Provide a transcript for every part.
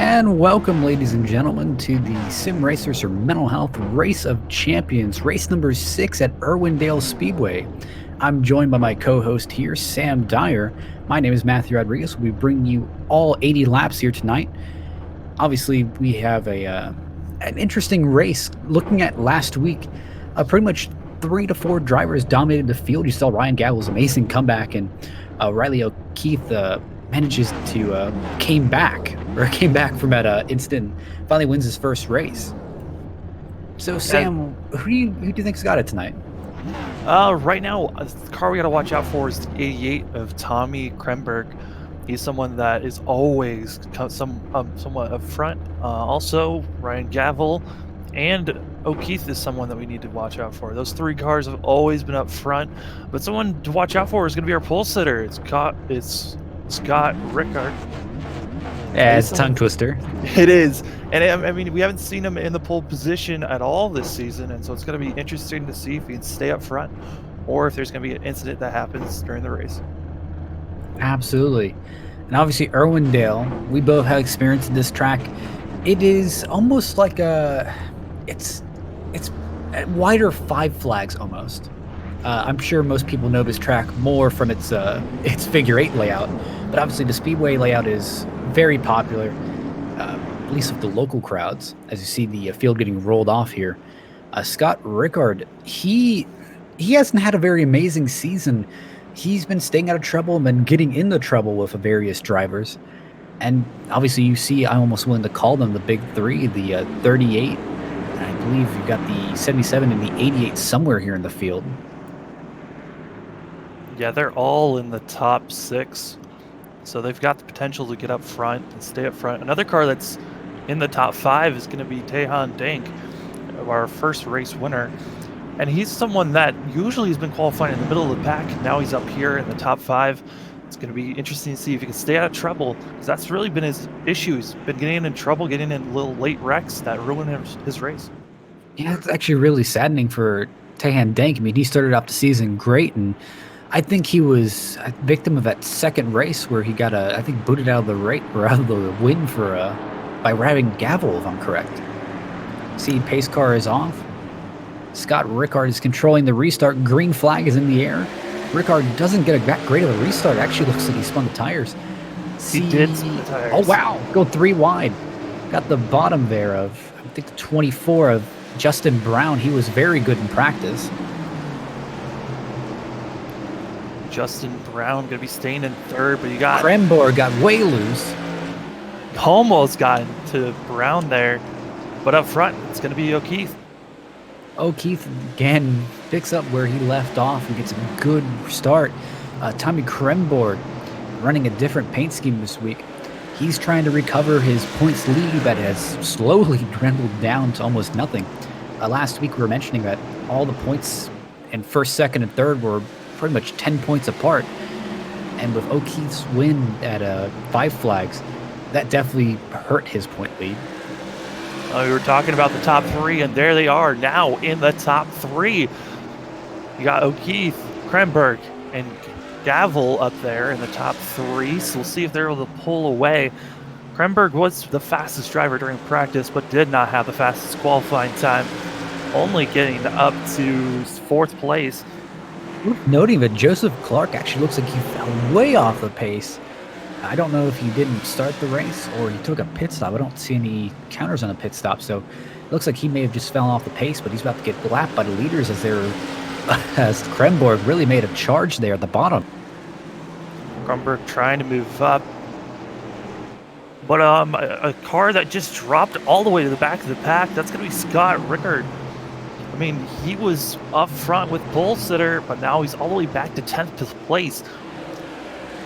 And welcome, ladies and gentlemen, to the Sim Racers or Mental Health Race of Champions, race number 6 at Irwindale Speedway. I'm joined by my co-host here, Sam Dyer. My name is Matthew Rodriguez. We'll be bringing you all 80 laps here tonight. Obviously, we have an interesting race. Looking at last week, pretty much 3 to 4 drivers dominated the field. You saw Ryan Gavel's amazing comeback, and Riley O'Keefe manages to came back from that incident, finally wins his first race. So Sam, who do you think's got it tonight? Right now, the car we got to watch out for is the 88 of Tommy Kremberg. He's someone that is always somewhat up front. Also, Ryan Gavel and O'Keefe is someone that we need to watch out for. Those 3 cars have always been up front, but someone to watch out for is going to be our pole sitter. It's Scott Rickard. Yeah, it's a tongue twister. It is. And I mean, we haven't seen him in the pole position at all this season, and so it's going to be interesting to see if he can stay up front or if there's going to be an incident that happens during the race. Absolutely. And obviously, Irwindale, we both have experience in this track. It is almost like it's wider 5 flags almost. I'm sure most people know this track more from its figure 8 layout, but obviously the speedway layout is very popular, at least with the local crowds, as you see the field getting rolled off here. Scott Rickard, he hasn't had a very amazing season. He's been staying out of trouble and been getting into trouble with various drivers. And obviously you see, I'm almost willing to call them the big 3, the 38, and I believe you've got the 77 and the 88 somewhere here in the field. Yeah, they're all in the top 6. So they've got the potential to get up front and stay up front. Another car that's in the top 5 is going to be Tehan Dank, our first race winner. And he's someone that usually has been qualifying in the middle of the pack. Now he's up here in the top 5. It's going to be interesting to see if he can stay out of trouble, because that's really been his issue. He's been getting in trouble, getting in little late wrecks that ruin his race. Yeah, it's actually really saddening for Tehan Dank. I mean, he started off the season great, and I think he was a victim of that second race where he got booted out of the win by Ryan Gavel, if I'm correct. See, pace car is off. Scott Rickard is controlling the restart. Green flag is in the air. Rickard doesn't get that great of a restart. It actually looks like he spun the tires. He did spin the tires. Oh, wow. Go 3 wide. Got the bottom there of, I think, the 24 of Justin Brown. He was very good in practice. Justin Brown going to be staying in 3rd, but you got... Kremborg got way loose. Almost got into Brown there, but up front, it's going to be O'Keefe. O'Keefe again picks up where he left off and gets a good start. Tommy Kremborg running a different paint scheme this week. He's trying to recover his points lead that has slowly dwindled down to almost nothing. Last week we were mentioning that all the points in 1st, 2nd, and 3rd were pretty much 10 points apart. And with O'Keefe's win at 5 flags, that definitely hurt his point lead. We were talking about the top 3, and there they are now in the top 3. You got O'Keefe, Kremberg, and Gavel up there in the top 3, so we'll see if they're able to pull away. Kremberg was the fastest driver during practice, but did not have the fastest qualifying time, only getting up to 4th place. Noting that Joseph Clark actually looks like he fell way off the pace. I don't know if he didn't start the race or he took a pit stop. I don't see any counters on a pit stop, so it looks like he may have just fallen off the pace, but he's about to get lapped by the leaders as Kremborg really made a charge there at the bottom. Kremborg trying to move up. But a car that just dropped all the way to the back of the pack, that's going to be Scott Rickard. I mean, he was up front with pole sitter, but now he's all the way back to 10th place.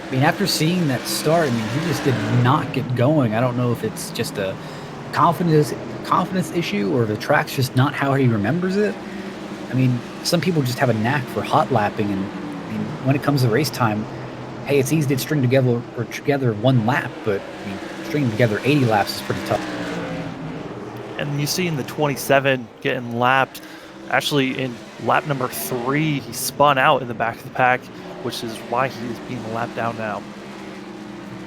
I mean, after seeing that start, I mean, he just did not get going. I don't know if it's just a confidence issue or the track's just not how he remembers it. I mean, some people just have a knack for hot lapping, and I mean, when it comes to race time, hey, it's easy to string together 1 lap, but I mean, stringing together 80 laps is pretty tough. And you see in the 27 getting lapped. Actually, in lap number 3, he spun out in the back of the pack, which is why he is being lapped down now.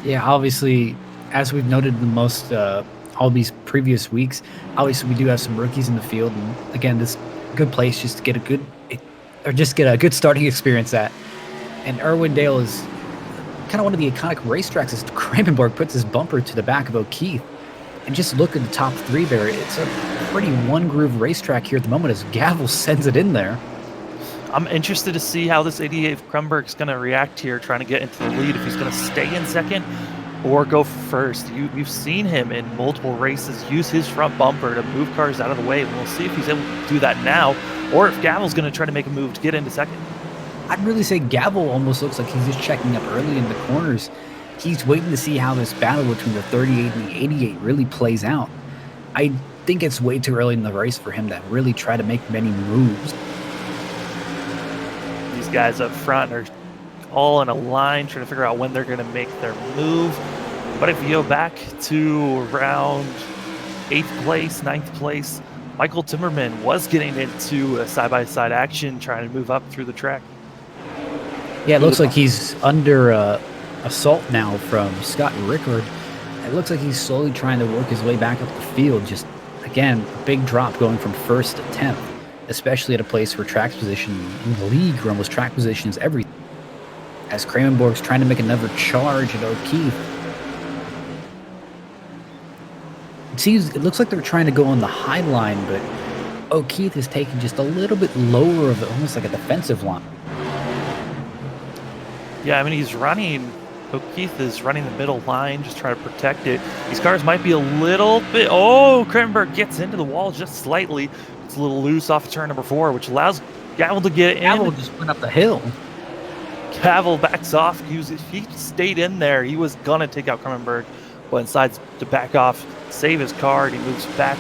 Yeah, obviously, as we've noted the most all these previous weeks, obviously we do have some rookies in the field, and again, this good place just to get a good or just get a good starting experience at. And Irwindale is kind of one of the iconic racetracks as Kramenborg puts his bumper to the back of O'Keefe. And just look at the top three there. It's a pretty one-groove racetrack here at the moment as Gavel sends it in there. I'm interested to see how this 88 Krumberg is going to react here, trying to get into the lead, if he's going to stay in second or go first. You've seen him in multiple races use his front bumper to move cars out of the way. We'll see if he's able to do that now, or if Gavel's going to try to make a move to get into second. I'd really say Gavel almost looks like he's just checking up early in the corners. He's waiting to see how this battle between the 38 and the 88 really plays out. I think it's way too early in the race for him to really try to make many moves. These guys up front are all in a line trying to figure out when they're going to make their move. But if you go back to around 8th place, 9th place, Michael Timmerman was getting into a side-by-side action trying to move up through the track. Yeah, it looks like he's under assault now from Scott Rickard. It looks like he's slowly trying to work his way back up the field. Just, again, a big drop going from 1st to 10th, especially at a place where track position in the league, where almost track position is everything. As Kramenborg's trying to make another charge at O'Keefe. It looks like they're trying to go on the high line, but O'Keefe is taking just a little bit lower of it, almost like a defensive line. Yeah, I mean, O'Keefe is running the middle line, just trying to protect it. These cars might be a little bit, Kramenborg gets into the wall just slightly. It's a little loose off of turn number 4, which allows Gavel to get in. Gavel just went up the hill. Gavel backs off. If he stayed in there, he was going to take out Kramenborg, but decides to back off, save his car, and he moves back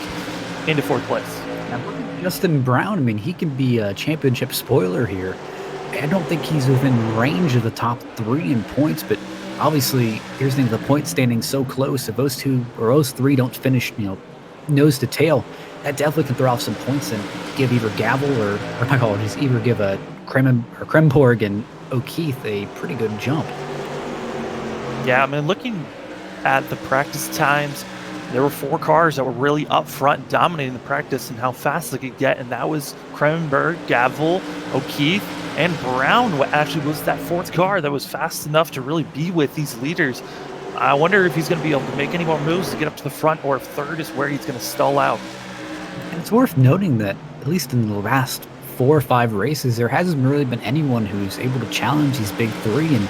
into 4th place. Now, look at Justin Brown. I mean, he can be a championship spoiler here. I don't think he's within range of the top 3 in points, but obviously, here's the thing, the point standing so close. If those 2 or those 3 don't finish, nose to tail, that definitely can throw off some points and give either Gavel or my apologies, either give a Kramenborg and O'Keefe a pretty good jump. Yeah, I mean, looking at the practice times, there were 4 cars that were really up front dominating the practice and how fast they could get, and that was Kramenborg, Gavel, O'Keefe, and Brown actually was that 4th car that was fast enough to really be with these leaders. I wonder if he's going to be able to make any more moves to get up to the front, or if 3rd is where he's going to stall out. And it's worth noting that, at least in the last 4 or 5 races, there hasn't really been anyone who's able to challenge these big 3, and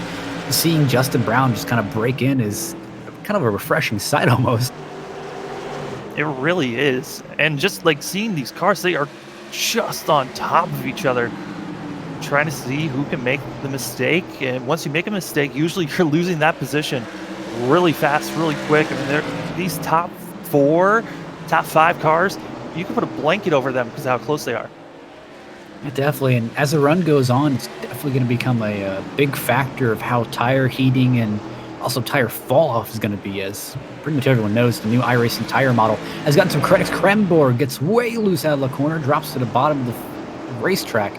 seeing Justin Brown just kind of break in is kind of a refreshing sight almost. It really is. And just like seeing these cars, they are just on top of each other, trying to see who can make the mistake. And once you make a mistake, usually you're losing that position really fast, really quick. I mean, these top 5 cars, you can put a blanket over them because of how close they are. Yeah, definitely. And as the run goes on, it's definitely going to become a big factor of how tire heating and also tire fall off is going to be, as pretty much everyone knows the new iRacing tire model has gotten some credits. Kramenborg gets way loose out of the corner, drops to the bottom of the racetrack.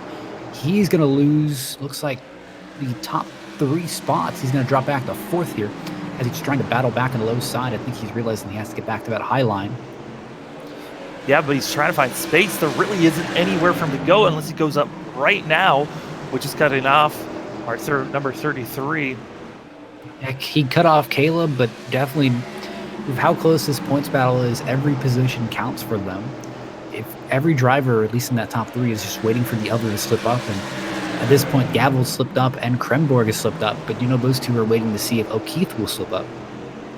He's going to lose, looks like, the top 3 spots. He's going to drop back to 4th here as he's trying to battle back on the low side. I think he's realizing he has to get back to that high line. Yeah, but he's trying to find space. There really isn't anywhere for him to go unless he goes up right now, which is cutting off our number 33. Heck, he cut off Caleb, but definitely with how close this points battle is, every position counts for them. If every driver, at least in that top 3, is just waiting for the other to slip up, and at this point, Gavel slipped up and Kramenborg has slipped up, but those 2 are waiting to see if O'Keefe will slip up.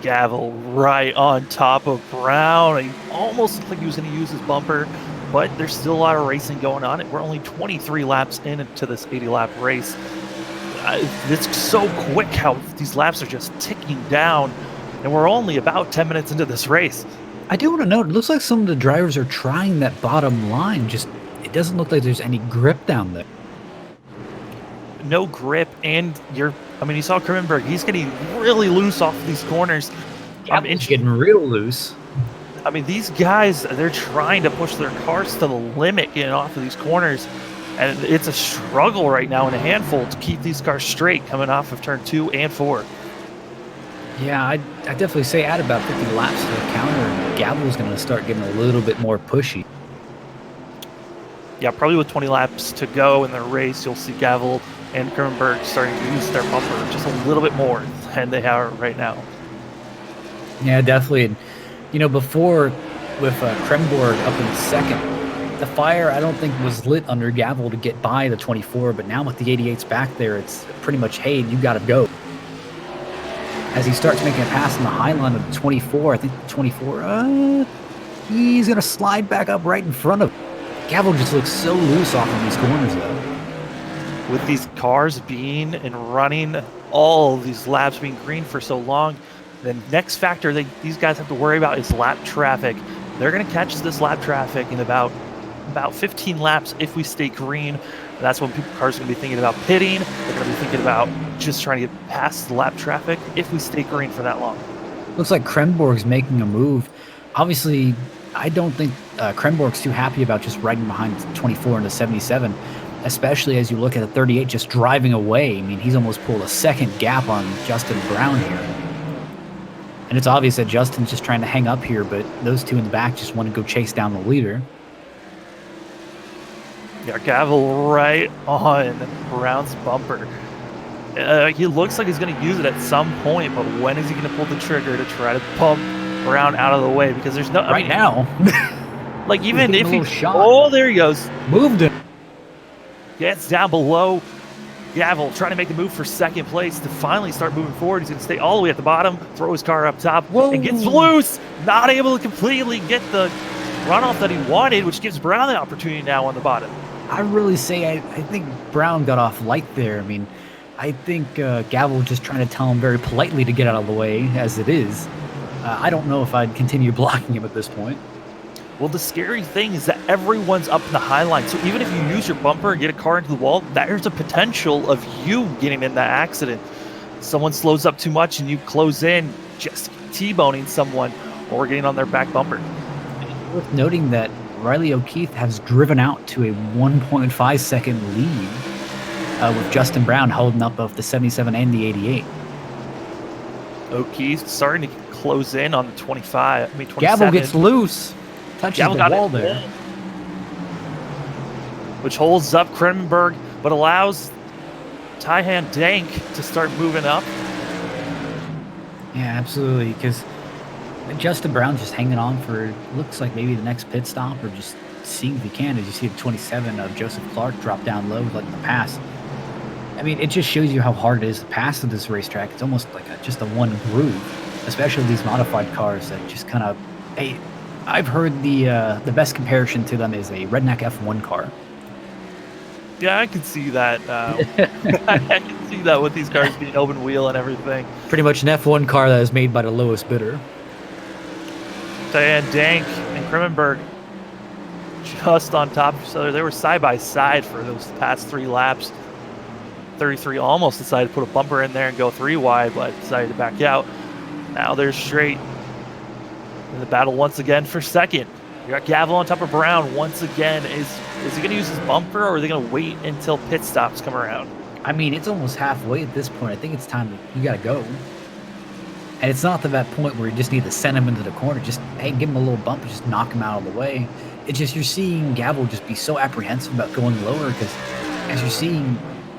Gavel right on top of Brown. He almost looked like he was going to use his bumper, but there's still a lot of racing going on. We're only 23 laps into this 80-lap race. It's so quick how these laps are just ticking down, and we're only about 10 minutes into this race. I do want to note, it looks like some of the drivers are trying that bottom line. Just, it doesn't look like there's any grip down there. No grip, and you saw Kramenborg. He's getting really loose off of these corners. He's getting real loose. I mean, these guys, they're trying to push their cars to the limit getting off of these corners, and it's a struggle right now in a handful to keep these cars straight coming off of turn 2 and 4. Yeah, I'd definitely say add about 50 laps to the counter, and Gavel's going to start getting a little bit more pushy. Yeah, probably with 20 laps to go in the race, you'll see Gavel and Kronberg starting to use their bumper just a little bit more than they are right now. Yeah, definitely. And, you know, before with Kremborg up in second, the fire I don't think was lit under Gavel to get by the 24, but now with the 88s back there, it's pretty much, hey, you got to go. As he starts making a pass on the high line of the 24, I think the 24, he's going to slide back up right in front of him. Gavel just looks so loose off of these corners, though. With these cars being and running, all these laps being green for so long, the next factor these guys have to worry about is lap traffic. They're going to catch this lap traffic in about 15 laps if we stay green. That's when cars are going to be thinking about pitting. They're going to be thinking about just trying to get past the lap traffic if we stay green for that long. Looks like Kremborg's making a move. Obviously, I don't think Kremborg's too happy about just riding behind 24 into 77, especially as you look at the 38 just driving away. I mean, he's almost pulled a second gap on Justin Brown here. And it's obvious that Justin's just trying to hang up here, but those two in the back just want to go chase down the leader. Yeah, Gavel right on Brown's bumper. He looks like he's going to use it at some point, but when is he going to pull the trigger to try to pump Brown out of the way? Because there's no... Right now. Like, even if he... Shot. Oh, there he goes. Moved him. Gets down below. Gavel trying to make the move for second place to finally start moving forward. He's going to stay all the way at the bottom, throw his car up top, and gets loose. Not able to completely get the runoff that he wanted, which gives Brown the opportunity now on the bottom. I really say I think Brown got off light there. I mean, I think Gavel was just trying to tell him very politely to get out of the way as it is. I don't know if I'd continue blocking him at this point. Well, the scary thing is that everyone's up in the high line. So even if you use your bumper and get a car into the wall, there's a potential of you getting in that accident. Someone slows up too much and you close in, just T-boning someone or getting on their back bumper. It's worth noting that Riley O'Keefe has driven out to a 1.5 second lead with Justin Brown holding up both the 77 and the 88. O'Keefe starting to close in on the 25. 27. Gavel gets loose. Touches Gavel the wall there. Which holds up Kronenberg, but allows Taihan Dank to start moving up. Yeah, absolutely. Because Justin Brown just hanging on for, looks like maybe the next pit stop, or just seeing if he can, as you see the 27 of Joseph Clark drop down low, letting the pass. I mean, it just shows you how hard it is to pass at this racetrack. It's almost like just a one groove, especially these modified cars that just kind of, hey, I've heard the best comparison to them is a redneck F1 car. Yeah, I can see that. I can see that with these cars being open wheel and everything. Pretty much an F1 car that is made by the lowest bidder. Taihan Dank and Kronenberg just on top of each other. They were side by side for those past 3 laps. 33 almost decided to put a bumper in there and go 3 wide, but decided to back out. Now they're straight in the battle once again for second. You got Gavel on top of Brown once again. Is he going to use his bumper, or are they going to wait until pit stops come around? I mean, it's almost halfway at this point. I think it's time you got to go. And it's not to that point where you just need to send him into the corner. Just, hey, give him a little bump and just knock him out of the way. It's just you're seeing Gavel just be so apprehensive about going lower, because as you're seeing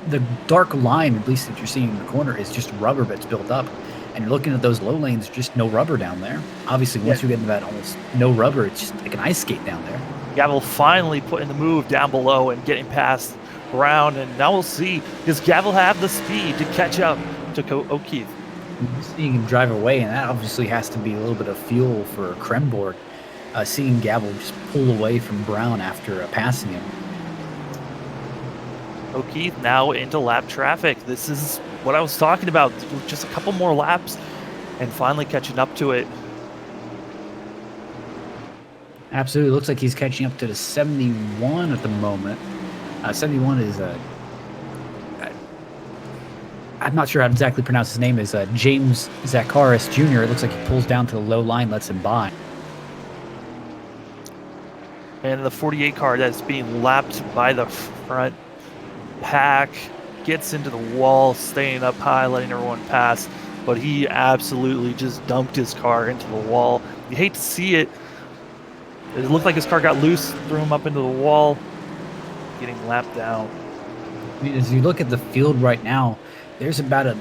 the dark line, at least that you're seeing in the corner, is just rubber that's built up. And you're looking at those low lanes, just no rubber down there. Obviously, once you get into that almost no rubber, it's just like an ice skate down there. Gavel finally putting the move down below and getting past Brown. And now we'll see, does Gavel have the speed to catch up to O'Keefe? You're seeing him drive away, and that obviously has to be a little bit of fuel for Kronenberg. Seeing Gavel just pull away from Brown after passing him. O'Keefe now into lap traffic. This is what I was talking about. Just a couple more laps and finally catching up to it. Absolutely. Looks like he's catching up to the 71 at the moment. 71 is I'm not sure how to exactly pronounce his name, is James Zacharis Jr. It looks like he pulls down to the low line, lets him by. And the 48 car that's being lapped by the front pack gets into the wall, staying up high, letting everyone pass. but he absolutely just dumped his car into the wall. You hate to see it. It looked like his car got loose, threw him up into the wall, getting lapped down. I mean, as you look at the field right now, there's about a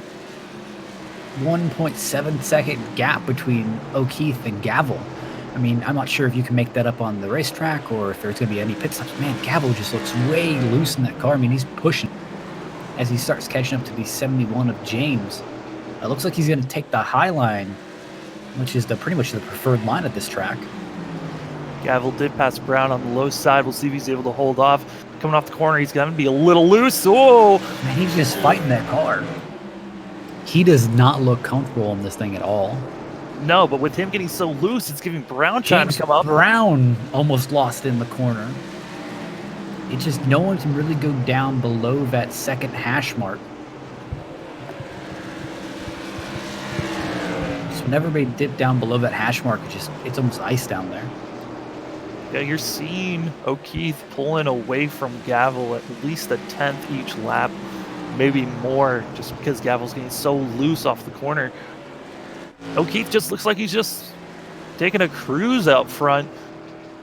1.7-second gap between O'Keefe and Gavel. I mean, I'm not sure if you can make that up on the racetrack or if there's going to be any pit stops. Man, Gavel just looks way loose in that car. I mean, he's pushing as he starts catching up to the 71 of James. It looks like he's going to take the high line, which is pretty much the preferred line at this track. Gavel did pass Brown on the low side. We'll see if he's able to hold off. Coming off the corner, he's going to be a little loose. Whoa! Man, he's just fighting that car. He does not look comfortable in this thing at all. No, but with him getting so loose, it's giving Brown time to come up. Brown almost lost in the corner. It's just no one can really go down below that second hash mark. So whenever they dip down below that hash mark, it's almost ice down there. Yeah, you're seeing O'Keefe pulling away from Gavel at least a 10th each lap, maybe more, just because Gavel's getting so loose off the corner. O'Keefe just looks like he's just taking a cruise out front.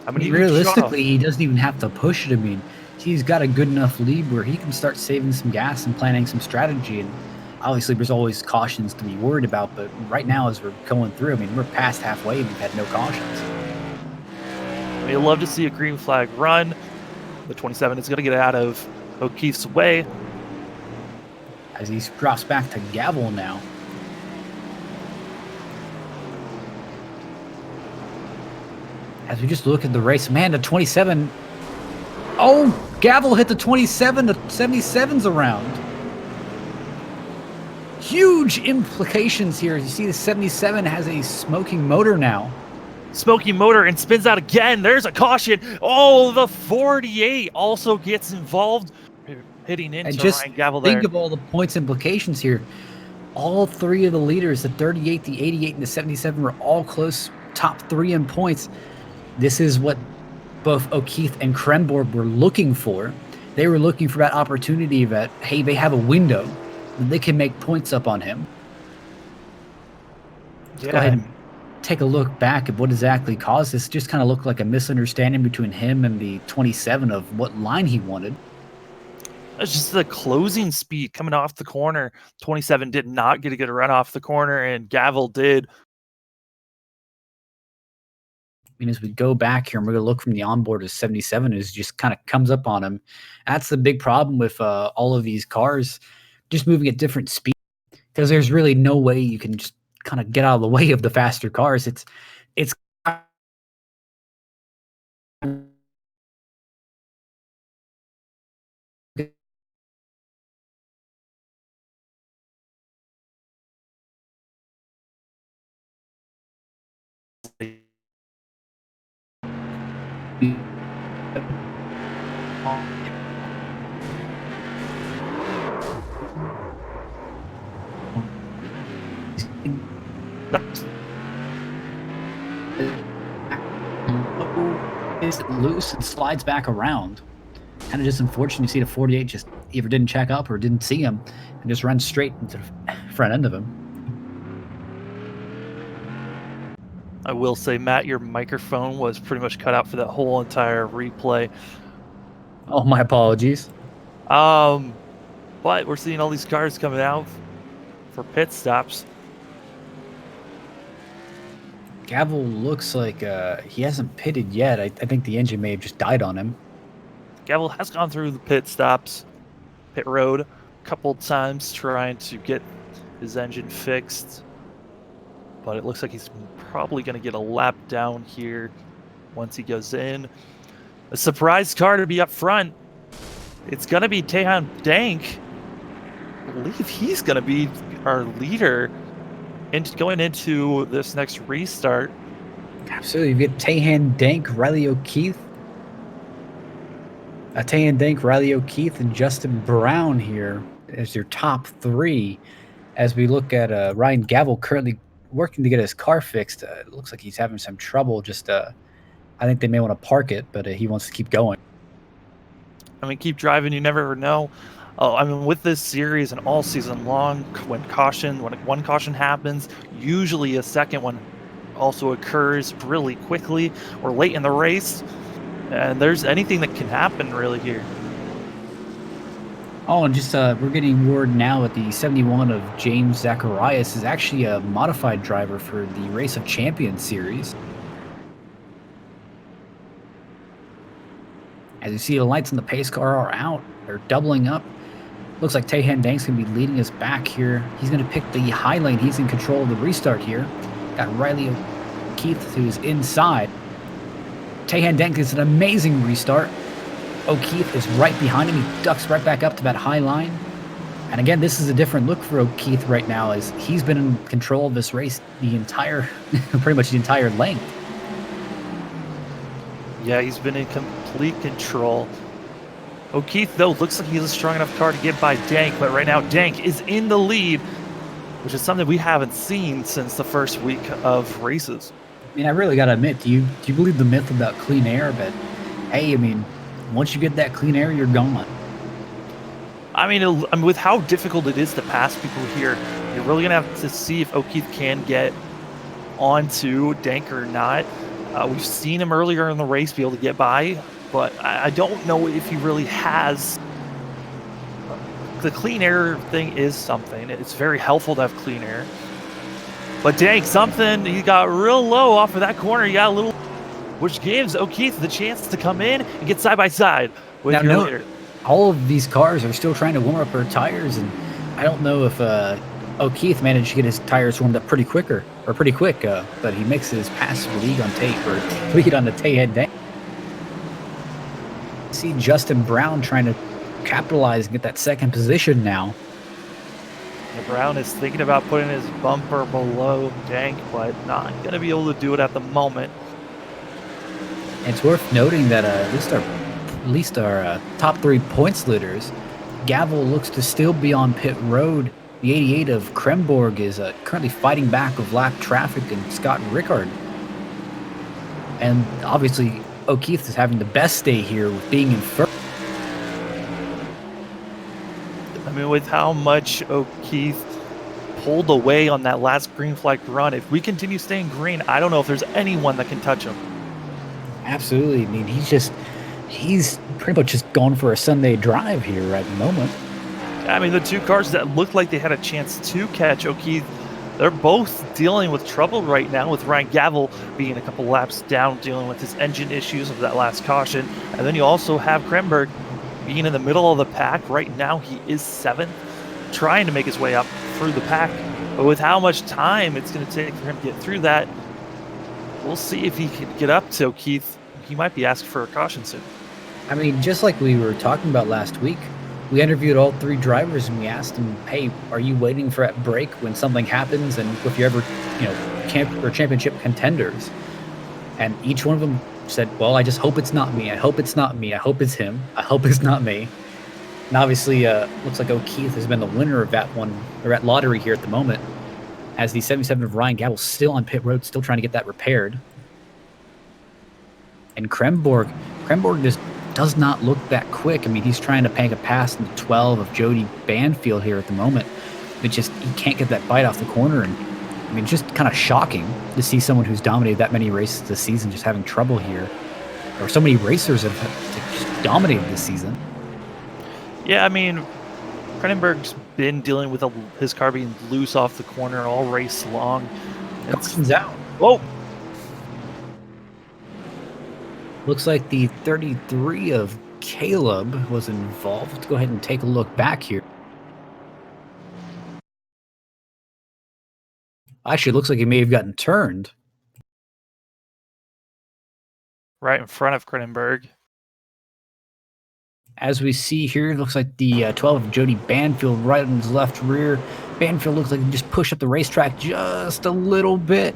I mean, realistically, he doesn't even have to push it. I mean, he's got a good enough lead where he can start saving some gas and planning some strategy. And obviously, there's always cautions to be worried about. But right now, as we're going through, I mean, we're past halfway and we've had no cautions. We'd love to see a green flag run. The 27 is going to get out of O'Keefe's way. As he drops back to Gavel now. As we just look at the race, man, the 27. Oh, Gavel hit the 27. The 77's around. Huge implications here. You see the 77 has a smoking motor now. Smoking motor and spins out again. There's a caution. Oh, the 48 also gets involved, hitting into Ryan Gavel there. Think of all the points implications here. All three of the leaders, the 38, the 88, and the 77, were all close, top three in points. This is what both O'Keefe and Krenborg were looking for. They were looking for that opportunity that, hey, they have a window that they can make points up on him. Let's go ahead and take a look back at what exactly caused this. Just kind of looked like a misunderstanding between him and the 27 of what line he wanted. It's just the closing speed coming off the corner. 27 did not get a good run off the corner, and Gavel did. I mean, as we go back here and we're going to look from the onboard as 77 is just kind of comes up on him. That's the big problem with all of these cars just moving at different speeds, because there's really no way you can just kind of get out of the way of the faster cars. It's is loose and slides back around. Kind of just unfortunate to see the 48 just either didn't check up or didn't see him and just runs straight into the front end of him. I will say, Matt, your microphone was pretty much cut out for that whole entire replay. Oh, my apologies. But we're seeing all these cars coming out for pit stops. Gavel looks like he hasn't pitted yet. I think the engine may have just died on him. Gavel has gone through the pit stops, pit road, a couple times trying to get his engine fixed. But it looks like he's probably going to get a lap down here once he goes in. A surprise car to be up front. It's going to be Tehan Dank. I believe he's going to be our leader going into this next restart. Absolutely. You get Tehan Dank, Riley O'Keefe. Tehan Dank, Riley O'Keefe, and Justin Brown here as your top three. As we look at Ryan Gavel currently working to get his car fixed. It looks like he's having some trouble. I think they may want to park it, but he wants to keep going. I mean, keep driving. You never know. Oh, I mean, with this series and all season long, when one caution happens, usually a second one also occurs really quickly or late in the race, and there's anything that can happen really here. Oh, and just we're getting word now that the 71 of James Zacharias is actually a modified driver for the Race of Champions series. As you see, the lights on the pace car are out. They're doubling up. Looks like Taehan Dank's going to be leading us back here. He's going to pick the high lane. He's in control of the restart here. Got Riley O'Keefe, who's inside. Taehan Dank is an amazing restart. O'Keefe is right behind him. He ducks right back up to that high line. And again, this is a different look for O'Keefe right now, as he's been in control of this race the entire, pretty much the entire length. Yeah, he's been in complete control. O'Keefe, though, looks like he's a strong enough car to get by Dank, but right now Dank is in the lead, which is something we haven't seen since the first week of races. I mean, I really got to admit, do you believe the myth about clean air? But hey, I mean, once you get that clean air, you're gone. I mean, with how difficult it is to pass people here, you're really going to have to see if O'Keefe can get onto Dank or not. We've seen him earlier in the race be able to get by, but I don't know if he really has. The clean air thing is something. It's very helpful to have clean air. But Dank, he got real low off of that corner. He got a little, which gives O'Keefe the chance to come in and get side by side with your leader. All of these cars are still trying to warm up their tires, and I don't know if O'Keefe managed to get his tires warmed up pretty quick, but he makes his passive lead on the Taehan Dank. See Justin Brown trying to capitalize and get that second position now. Brown is thinking about putting his bumper below Dank, but not going to be able to do it at the moment. It's worth noting that at least our top 3 points leaders, Gavel looks to still be on pit road. The 88 of Kremborg is currently fighting back of lap traffic and Scott Rickard. And obviously, O'Keefe is having the best day here with being in first. I mean, with how much O'Keefe pulled away on that last green flag run, if we continue staying green, I don't know if there's anyone that can touch him. Absolutely. I mean, he's pretty much just going for a Sunday drive here at the moment. I mean, the two cars that looked like they had a chance to catch O'Keefe, they're both dealing with trouble right now, with Ryan Gavel being a couple laps down, dealing with his engine issues of that last caution. And then you also have Kremberg being in the middle of the pack. Right now, he is 7th, trying to make his way up through the pack. But with how much time it's going to take for him to get through that, we'll see if he can get up to O'Keefe. He might be asked for a caution soon. I mean, just like we were talking about last week, we interviewed all 3 drivers and we asked them, hey, are you waiting for that break when something happens and if you're ever, championship contenders? And each one of them said, well, I just hope it's not me. I hope it's not me. I hope it's him. I hope it's not me. And obviously, looks like O'Keefe has been the winner of that one, or that lottery here at the moment, as the 77 of Ryan Gavel still on pit road, still trying to get that repaired. And Kremborg just does not look that quick. I mean, he's trying to bank a pass in the 12 of Jody Banfield here at the moment. But just, he can't get that bite off the corner. And I mean, just kind of shocking to see someone who's dominated that many races this season just having trouble here. Or so many racers have just dominated this season. Yeah, I mean, Cronenberg's been dealing with his car being loose off the corner all race long. Caution's out. Whoa! Looks like the 33 of Caleb was involved. Let's go ahead and take a look back here. Actually, it looks like he may have gotten turned. Right in front of Cronenberg. As we see here, it looks like the 12 of Jody Banfield right on his left rear. Banfield looks like he just pushed up the racetrack just a little bit.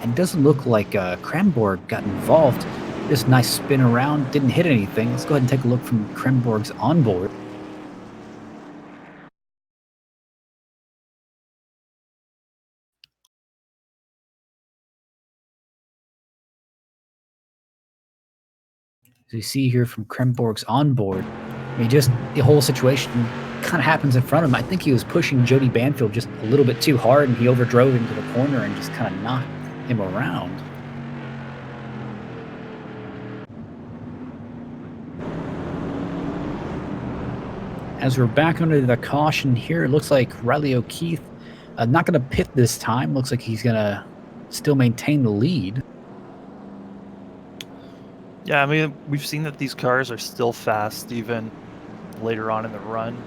And it doesn't look like Kremborg got involved. Just nice spin around, didn't hit anything. Let's go ahead and take a look from Kremborg's onboard. As we see here from Kremborg's onboard, I mean, just the whole situation kind of happens in front of him. I think he was pushing Jody Banfield just a little bit too hard, and he overdrove into the corner and just kind of knocked him around. As we're back under the caution here, it looks like Riley O'Keefe not going to pit this time. Looks like he's going to still maintain the lead. Yeah, I mean, we've seen that these cars are still fast even later on in the run.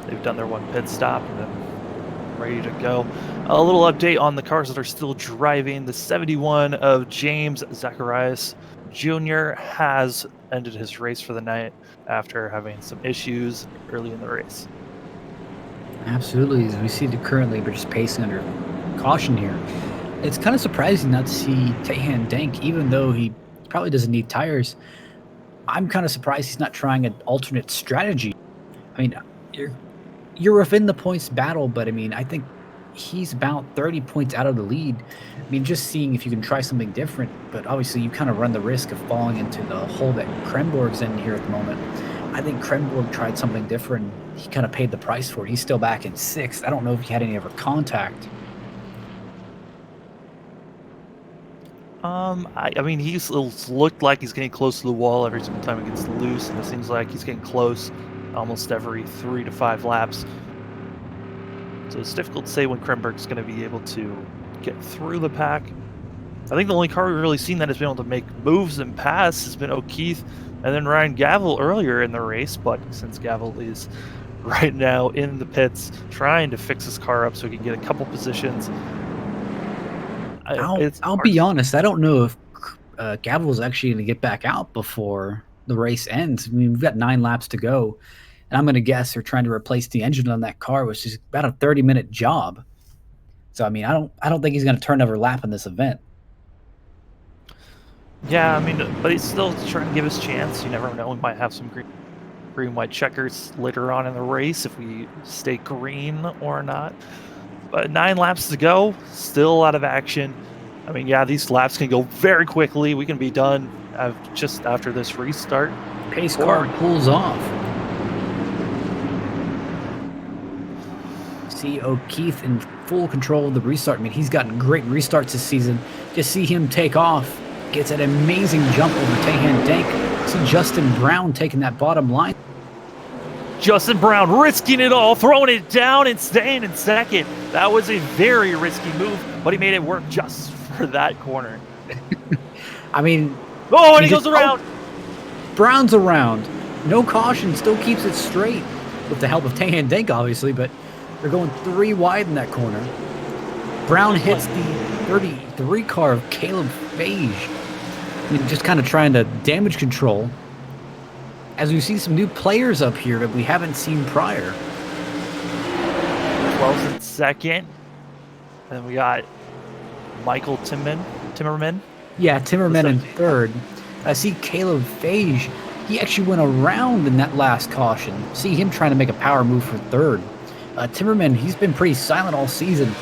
They've done their one pit stop and then ready to go. A little update on the cars that are still driving. The 71 of James Zacharias Jr. has ended his race for the night after having some issues early in the race. Absolutely. As we see currently, we're just pacing under caution here. It's kind of surprising not to see Taehan Dank, even though he probably doesn't need tires. I'm kind of surprised he's not trying an alternate strategy. I mean, you're within the points battle, but I mean, I think he's about 30 points out of the lead. I mean, just seeing if you can try something different, but obviously you kind of run the risk of falling into the hole that Kremborg's in here at the moment. I think Kremborg tried something different. He kind of paid the price for it. He's still back in 6th. I don't know if he had any other contact. I mean, he's looked like he's getting close to the wall every single time he gets loose, and it seems like he's getting close almost every 3 to 5 laps. So it's difficult to say when Kremberg's going to be able to get through the pack. I think the only car we've really seen that has been able to make moves and pass has been O'Keefe and then Ryan Gavel earlier in the race, but since Gavel is right now in the pits trying to fix his car up so he can get a couple positions. I'll be honest, I don't know if Gavel's actually going to get back out before the race ends. I mean, we've got 9 laps to go, and I'm going to guess they're trying to replace the engine on that car, which is about a 30-minute job. So, I mean, I don't think he's going to turn over lap in this event. Yeah, I mean, but he's still trying to give us a chance. You never know. We might have some green-white checkers later on in the race if we stay green or not. But 9 laps to go, still a lot of action. I mean, yeah, these laps can go very quickly. We can be done just after this restart. Pace car pulls off. See O'Keefe in full control of the restart. I mean, he's gotten great restarts this season. Just see him take off. Gets an amazing jump over Taehan Dank. See Justin Brown taking that bottom line. Justin Brown risking it all, throwing it down and staying in 2nd. That was a very risky move, but he made it work just for that corner. I mean... Oh, and he goes around! Brown's around. No caution, still keeps it straight. With the help of Taehan Dank, obviously, but they're going 3 wide in that corner. Brown hits the 33 car of Caleb Fage. I mean, just kind of trying to damage control. As we see some new players up here that we haven't seen prior. 12's in 2nd. And then we got Michael Timmerman. Yeah, Timmerman in 3rd. I see Caleb Fage. He actually went around in that last caution. See him trying to make a power move for 3rd. Timmerman, he's been pretty silent all season.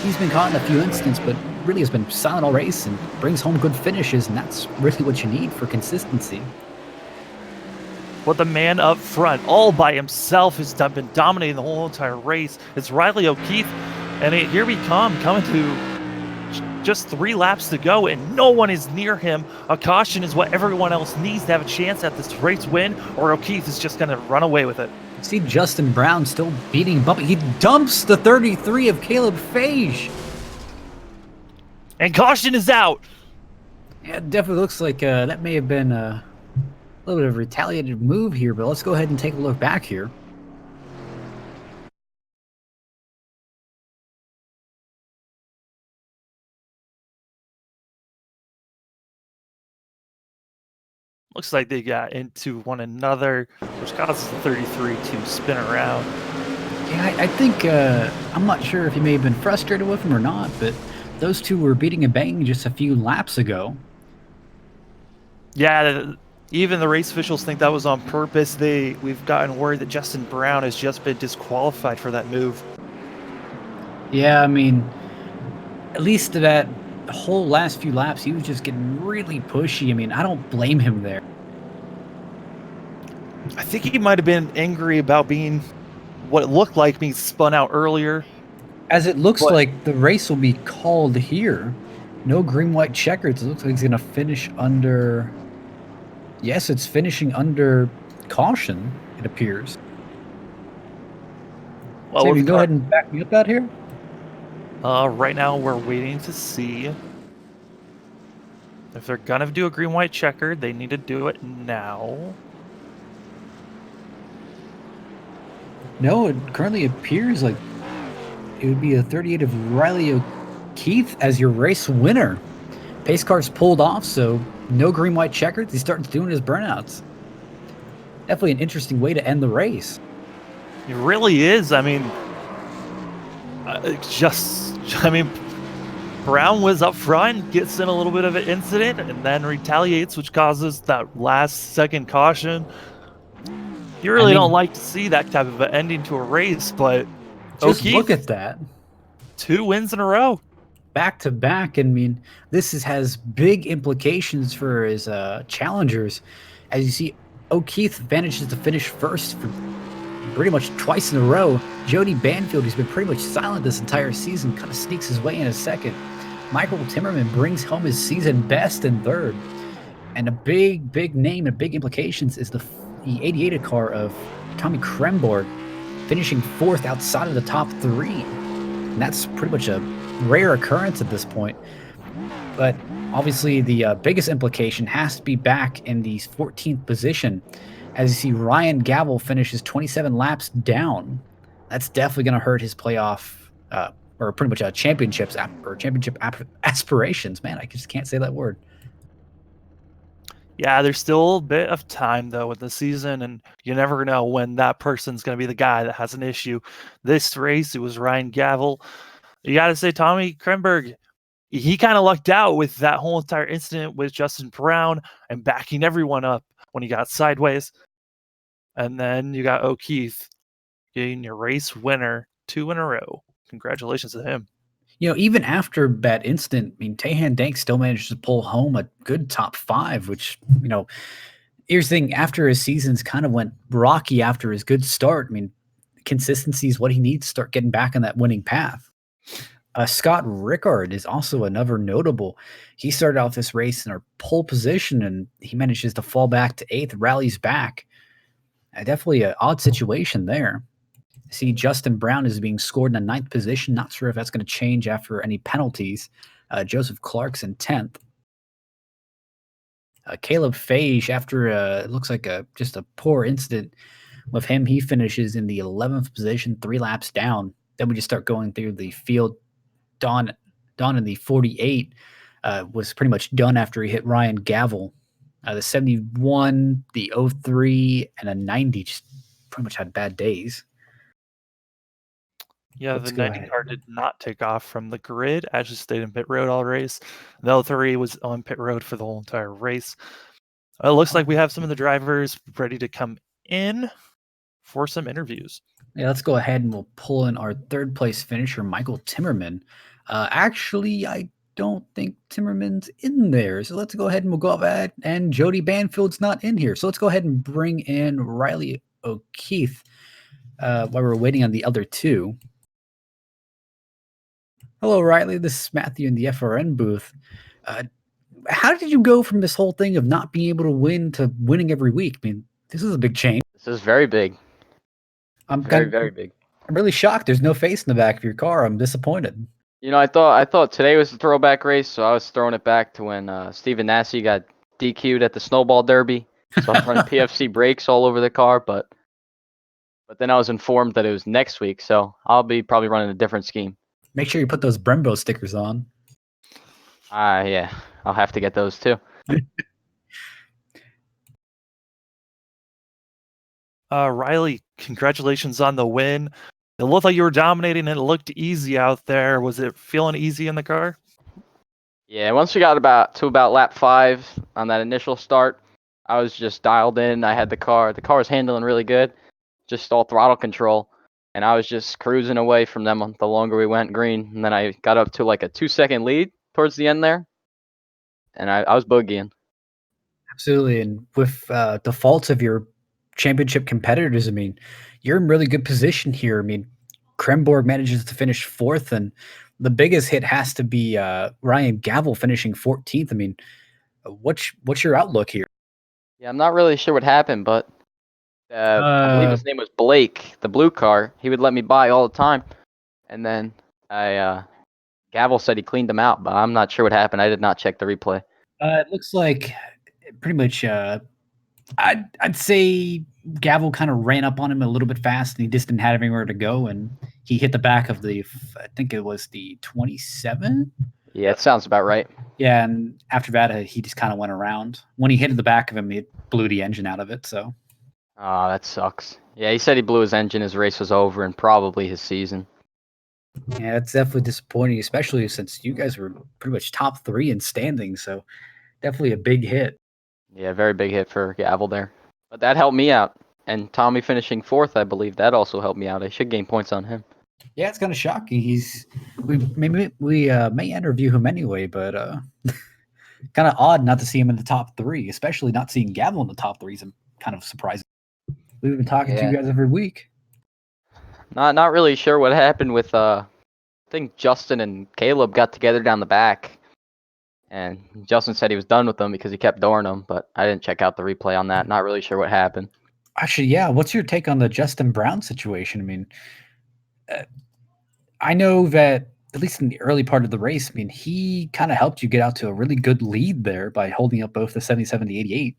He's been caught in a few incidents, but really has been silent all race and brings home good finishes, and that's really what you need for consistency. But the man up front, all by himself, has been dominating the whole entire race. It's Riley O'Keefe, and here we come, coming to just 3 laps to go, and no one is near him. A caution is what everyone else needs to have a chance at this race win, or O'Keefe is just going to run away with it. See Justin Brown still beating Bumpy. He dumps the 33 of Caleb Fage. And caution is out. Yeah, it definitely looks like that may have been a little bit of a retaliated move here, but let's go ahead and take a look back here. Looks like they got into one another, which causes the 33 to spin around. Yeah, I think, I'm not sure if he may have been frustrated with him or not, but those two were beating and banging just a few laps ago. Yeah, even the race officials think that was on purpose. We've gotten word that Justin Brown has just been disqualified for that move. Yeah, I mean, at least that whole last few laps, he was just getting really pushy. I mean, I don't blame him there. I think he might have been angry about being what it looked like being spun out earlier. As it looks But like the race will be called here. No green-white checkers. It looks like he's going to finish under... Yes, it's finishing under caution, it appears. well, So with you the can go car, ahead and back me up out here. right now we're waiting to see if they're gonna do a green-white checker. They need to do it now. No, it currently appears like it would be a 38 of Riley O'Keefe as your race winner. Pace car's pulled off, so no green-white checkers. He starts doing his burnouts. Definitely an interesting way to end the race. It really is. I mean, Brown was up front, gets in a little bit of an incident, and then retaliates, which causes that last-second caution. You really don't like to see that type of an ending to a race, but just O'Keefe, look at that. 2 wins in a row. Back to back. I mean, has big implications for his challengers. As you see, O'Keefe manages to finish first for pretty much twice in a row. Jody Banfield, who's been pretty much silent this entire season, kind of sneaks his way in a second. Michael Timmerman brings home his season best in third. And a big name and big implications is the 88 car of Tommy Kremborg, finishing fourth outside of the top 3. And that's pretty much a rare occurrence at this point. But obviously the biggest implication has to be back in the 14th position. As you see, Ryan Gavel finishes 27 laps down. That's definitely going to hurt his playoff or pretty much championship aspirations. Man, I just can't say that word. Yeah, there's still a bit of time though with the season, and you never know when that person's going to be the guy that has an issue. This race, it was Ryan Gavel. You got to say, Tommy Krenberg, he kind of lucked out with that whole entire incident with Justin Brown and backing everyone up when he got sideways. And then you got O'Keefe getting your race winner 2 in a row. Congratulations to him. You know, even after that incident, I mean, Tahan Dank still managed to pull home a good top 5, which, you know, here's the thing, after his seasons kind of went rocky after his good start, I mean, consistency is what he needs to start getting back on that winning path. Scott Rickard is also another notable. He started off this race in our pole position, and he manages to fall back to 8th, rallies back. Definitely an odd situation there. See, Justin Brown is being scored in the 9th position. Not sure if that's going to change after any penalties. Joseph Clark's in 10th. Caleb Fage, after it looks like just a poor incident with him, he finishes in the 11th position, 3 laps down. Then we just start going through the field. Don in the 48 was pretty much done after he hit Ryan Gavel. The 71, the 03, and a 90 just pretty much had bad days. Yeah, the 90 car did not take off from the grid. Actually stayed in pit road all race. The 03 was on pit road for the whole entire race. It looks like we have some of the drivers ready to come in for some interviews. Yeah, let's go ahead and we'll pull in our 3rd place finisher, Michael Timmerman. Actually, I don't think Timmerman's in there. So let's go ahead and we'll go ahead. And Jody Banfield's not in here. So let's go ahead and bring in Riley O'Keefe while we're waiting on the other 2. Hello, Riley. This is Matthew in the FRN booth. How did you go from this whole thing of not being able to win to winning every week? I mean, this is a big change. This is very big. Very big. I'm really shocked. There's no face in the back of your car. I'm disappointed. You know, I thought today was the throwback race, so I was throwing it back to when Stephen Nassy got DQ'd at the Snowball Derby. So I'm running PFC brakes all over the car, but then I was informed that it was next week, so I'll be probably running a different scheme. Make sure you put those Brembo stickers on. Yeah, I'll have to get those too. Riley, congratulations on the win. It looked like you were dominating and it looked easy out there. Was it feeling easy in the car? Yeah, once we got to about lap 5 on that initial start, I was just dialed in. I had the car was handling really good, just all throttle control, and I was just cruising away from them the longer we went green. And then I got up to like a 2-second lead towards the end there, and I was boogieing. Absolutely. And with the faults of your championship competitors, I mean, you're in really good position here. I mean, Kremborg manages to finish 4th, and the biggest hit has to be Ryan Gavel finishing 14th. I mean, what's your outlook here? Yeah, I'm not really sure what happened, but I believe his name was Blake, the blue car. He would let me buy all the time, and then Gavel said he cleaned them out, but I'm not sure what happened. I did not check the replay. It looks like pretty much. I'd say Gavel kind of ran up on him a little bit fast, and he just didn't have anywhere to go, and he hit the back of I think it was the 27. Yeah, it sounds about right. Yeah, and after that, he just kind of went around. When he hit the back of him, it blew the engine out of it. So. Oh, that sucks. Yeah, he said he blew his engine. His race was over, and probably his season. Yeah, it's definitely disappointing, especially since you guys were pretty much top 3 in standing. So definitely a big hit. Yeah, very big hit for Gavel there. But that helped me out. And Tommy finishing 4th, I believe, that also helped me out. I should gain points on him. Yeah, it's kind of shocking. We may interview him anyway, but kind of odd not to see him in the top 3, especially not seeing Gavel in the top 3 is kind of surprising. We've been talking to you guys every week. Not really sure what happened with I think Justin and Caleb got together down the back, and Justin said he was done with them because he kept dooring them, but I didn't check out the replay on that. Not really sure what happened. Actually, yeah. What's your take on the Justin Brown situation? I mean, I know that at least in the early part of the race, I mean, he kind of helped you get out to a really good lead there by holding up both the 77 to 88.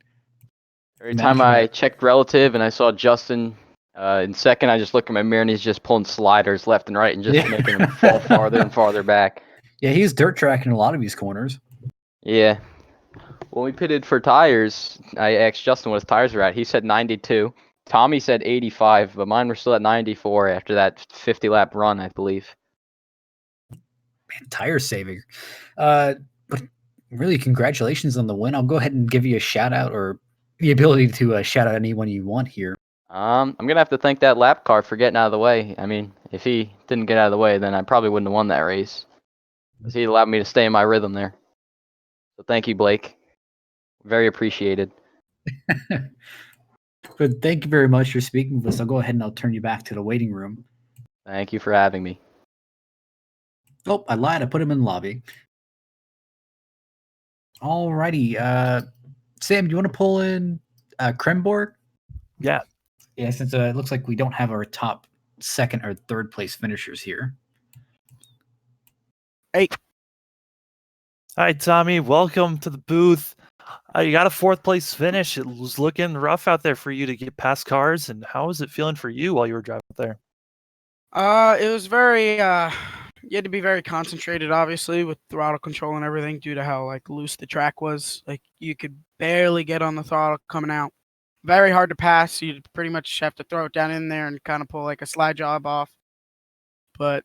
Every time I checked relative and I saw Justin in second, I just look in my mirror and he's just pulling sliders left and right and just making them fall farther and farther back. Yeah, he's dirt tracking a lot of these corners. Yeah. When we pitted for tires, I asked Justin what his tires were at. He said 92. Tommy said 85, but mine were still at 94 after that 50-lap run, I believe. Man, tire saving. But really, congratulations on the win. I'll go ahead and give you a shout out or the ability to shout out anyone you want here. I'm gonna have to thank that lap car for getting out of the way. I mean, if he didn't get out of the way, then I probably wouldn't have won that race. Because he allowed me to stay in my rhythm there. So thank you, Blake. Very appreciated. But thank you very much for speaking with us. I'll go ahead and I'll turn you back to the waiting room. Thank you for having me. Oh, I lied. I put him in the lobby. Alrighty. Sam, do you want to pull in Kremborg? Yeah. Yeah, since it looks like we don't have our top 2nd or 3rd place finishers here. Hey. Hi, Tommy. Welcome to the booth. You got a 4th place finish. It was looking rough out there for you to get past cars. And how was it feeling for you while you were driving up there? It was very, you had to be very concentrated, obviously, with throttle control and everything due to how, like, loose the track was. Like, you could barely get on the throttle coming out. Very hard to pass. You'd pretty much have to throw it down in there and kind of pull, like, a slide job off. But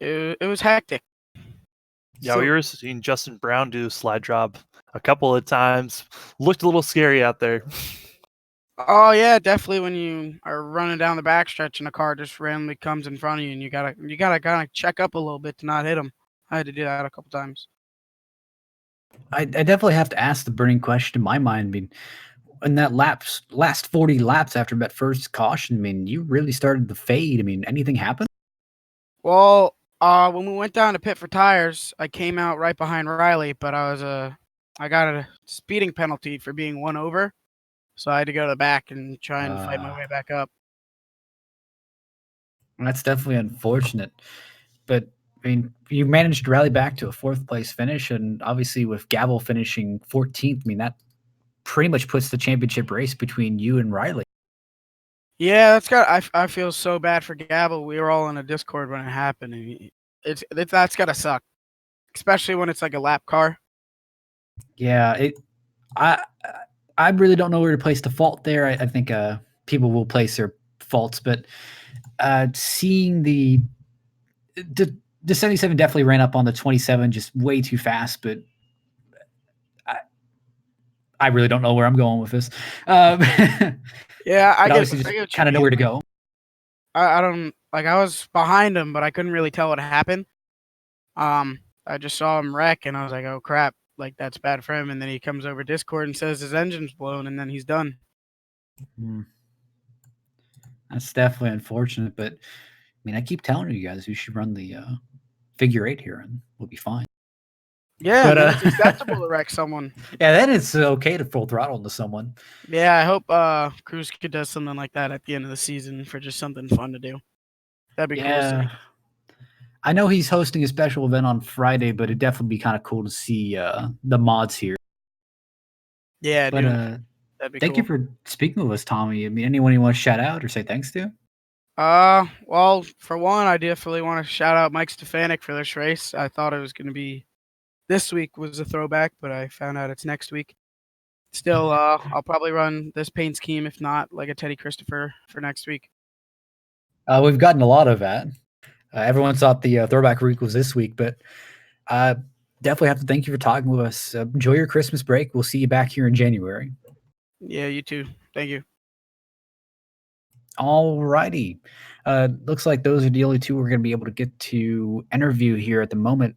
it was hectic. Yeah, So- we were seeing Justin Brown do slide job a couple of times. Looked a little scary out there. Oh yeah, definitely. When you are running down the backstretch and a car just randomly comes in front of you, and you gotta kind of check up a little bit to not hit them. I had to do that a couple times. I definitely have to ask the burning question in my mind. I mean, in that last 40 laps after that first caution, I mean, you really started to fade. I mean, anything happened? Well, when we went down to pit for tires, I came out right behind Riley, but I got a speeding penalty for being one over, so I had to go to the back and try and fight my way back up. That's definitely unfortunate. But I mean, you managed to rally back to a 4th place finish, and obviously with Gavel finishing 14th, I mean that pretty much puts the championship race between you and Riley. Yeah, I feel so bad for Gabble. We were all in a Discord when it happened, and that's gotta suck, especially when it's like a lap car. Yeah, I really don't know where to place the fault there. I think people will place their faults, but seeing the 77 definitely ran up on the 27 just way too fast, but I really don't know where I'm going with this. Yeah, I obviously get just kind of know where to go. I don't like. I was behind him, but I couldn't really tell what happened. I just saw him wreck, and I was like, "Oh crap! Like that's bad for him." And then he comes over Discord and says his engine's blown, and then he's done. That's definitely unfortunate, but I mean, I keep telling you guys you should run the figure eight here, and we'll be fine. Yeah, But and then it's acceptable to wreck someone. yeah, then it's okay to full throttle into someone. Yeah, I hope Cruz could do something like that at the end of the season for just something fun to do. That'd be cool to see. Yeah, I know he's hosting a special event on Friday, but it'd definitely be kind of cool to see the mods here. Yeah, But dude, that'd be thank cool. you for speaking with us, Tommy. I mean, anyone you want to shout out or say thanks to? Well, for one, I definitely want to shout out Mike Stefanik for this race. I thought it was going to be this week was a throwback, but I found out it's next week. Still, I'll probably run this paint scheme, if not like a Teddy Christopher for next week. We've gotten a lot of that. Everyone thought the throwback week was this week, but definitely have to thank you for talking with us. Enjoy your Christmas break. We'll see you back here in January. Yeah, you too. Thank you. All righty. Looks like those are the only two we're going to be able to get to interview here at the moment.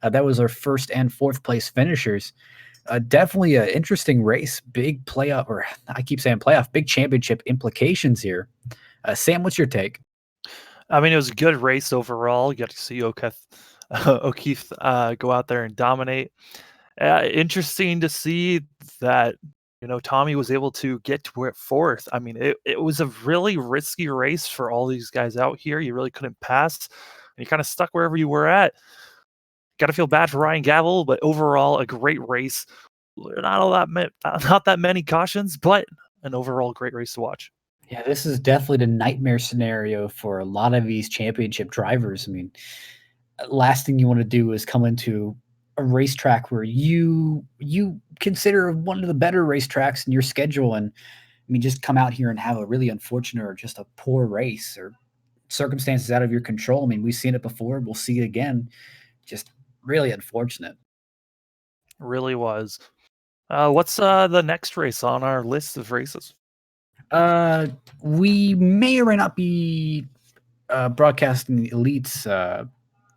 That was our first and fourth place finishers. Definitely an interesting race. Big playoff, or I keep saying playoff, big championship implications here. Sam, what's your take? I mean, it was a good race overall. You got to see O'Keefe go out there and dominate. Interesting to see that, Tommy was able to get to fourth. I mean, it was a really risky race for all these guys out here. You really couldn't pass. And you kind of stuck wherever you were at. Got to feel bad for Ryan Gavel, but overall, a great race. Not that many cautions, but an overall great race to watch. Yeah, this is definitely the nightmare scenario for a lot of these championship drivers. I mean, last thing you want to do is come into a racetrack where you consider one of the better racetracks in your schedule, and I mean, just come out here and have a really unfortunate or just a poor race or circumstances out of your control. I mean, we've seen it before. We'll see it again. Just really unfortunate. Really was. What's the next race on our list of races? We may or may not be broadcasting the Elite's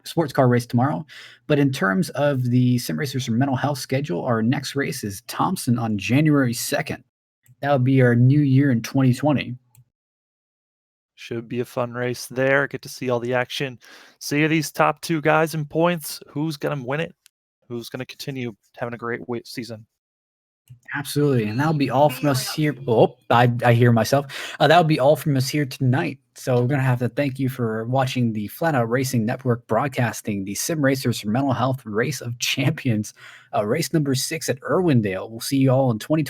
sports car race tomorrow, but in terms of the Sim Racers for Mental Health schedule, our next race is Thompson on January 2nd. That would be our new year in 2020. Should be a fun race there. Get to see all the action. See these top two guys in points. Who's going to win it? Who's going to continue having a great season? Absolutely. And that'll be all from us here. Oh, I hear myself. That'll be all from us here tonight. So we're going to have to thank you for watching the Flat Out Racing Network broadcasting the Sim Racers for Mental Health Race of Champions, race number 6 at Irwindale. We'll see you all in 2020.